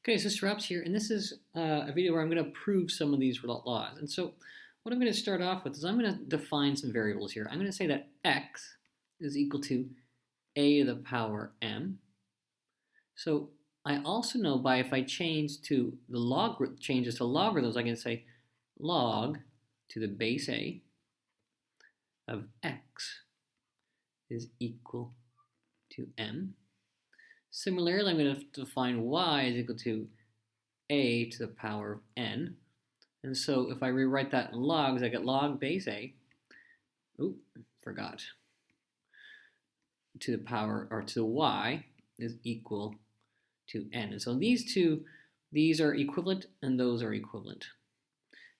Okay, so Srap's here, and this is a video where I'm going to prove some of these laws. And so what I'm going to start off with is I'm going to define some variables here. I'm going to say that x is equal to a to the power m. So I also know by if I change to the changes to logarithms, I can say log to the base a of x is equal to m. Similarly, I'm going to define y is equal to a to the power of n. And so if I rewrite that in logs, I get log base a, to the power, or to the y is equal to n. And so these are equivalent and those are equivalent.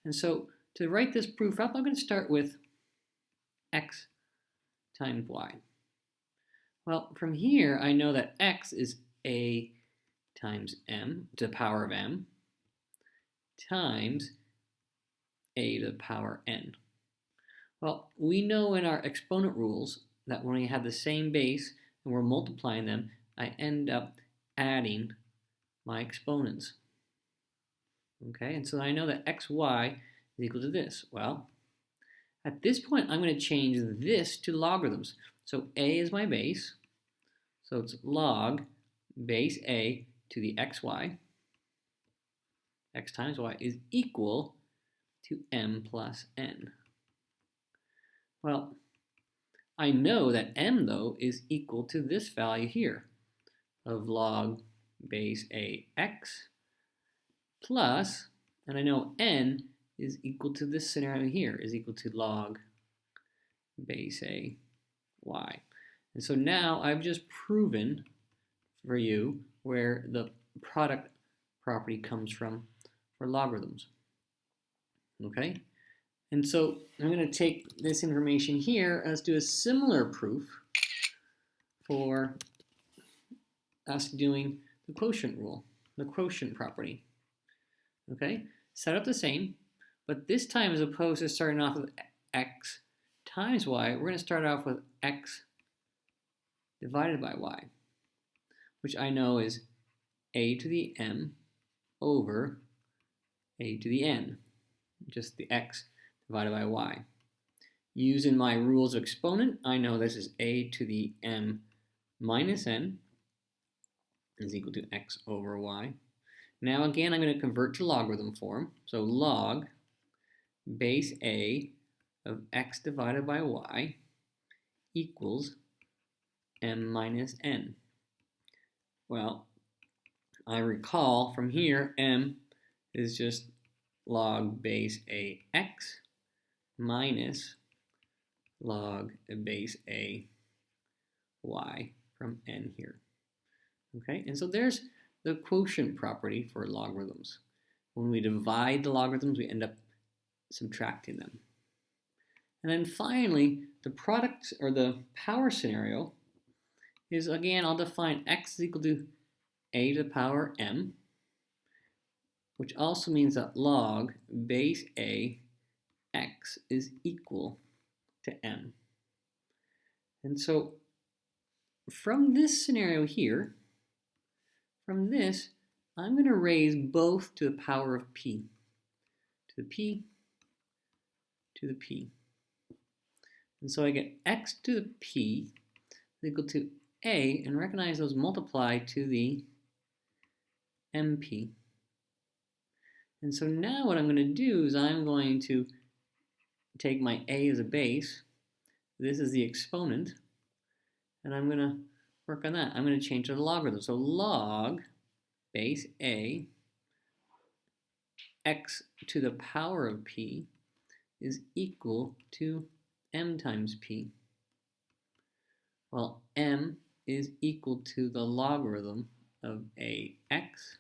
And so to write this proof up, I'm going to start with x times y. Well, from here, I know that x is a times m to the power of m times a to the power n. Well, we know in our exponent rules that when we have the same base and we're multiplying them, I end up adding my exponents. Okay, and so I know that xy is equal to this. Well, at this point, I'm going to change this to logarithms. So a is my base, so it's log base a to the xy, x times y, is equal to m plus n. Well, I know that m, though, is equal to this value here of log base a x plus, and I know n is equal to this scenario here, is equal to log base a y. And so now I've just proven for you where the product property comes from for logarithms. Okay? And so I'm going to take this information here and let's do a similar proof for us doing the quotient rule, the quotient property. Okay? Set up the same, but this time as opposed to starting off with x times y, we're going to start off with x divided by y, which I know is a to the m over a to the n, just the x divided by y. Using my rules of exponent, I know this is a to the m minus n is equal to x over y. Now again, I'm going to convert to logarithm form. So log base a of x divided by y equals m minus n. Well, I recall from here, m is just log base a x minus log base a y from n here. Okay, and so there's the quotient property for logarithms. When we divide the logarithms, we end up subtracting them. And then finally, the product or the power scenario is, again, I'll define x is equal to a to the power m, which also means that log base a x is equal to m. And so from this scenario here, from this, I'm going to raise both to the power of p, to the p, to the p. And so I get x to the p is equal to a, and recognize those multiply to the mp. And so now what I'm going to do is I'm going to take my a as a base, this is the exponent, and I'm going to work on that. I'm going to change to the logarithm. So log base a x to the power of p is equal to m times p. Well, m is equal to the logarithm of ax,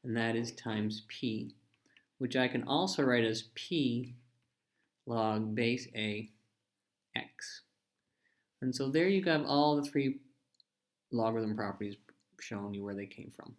and that is times p, which I can also write as p log base a x. And so there you have all the three logarithm properties showing you where they came from.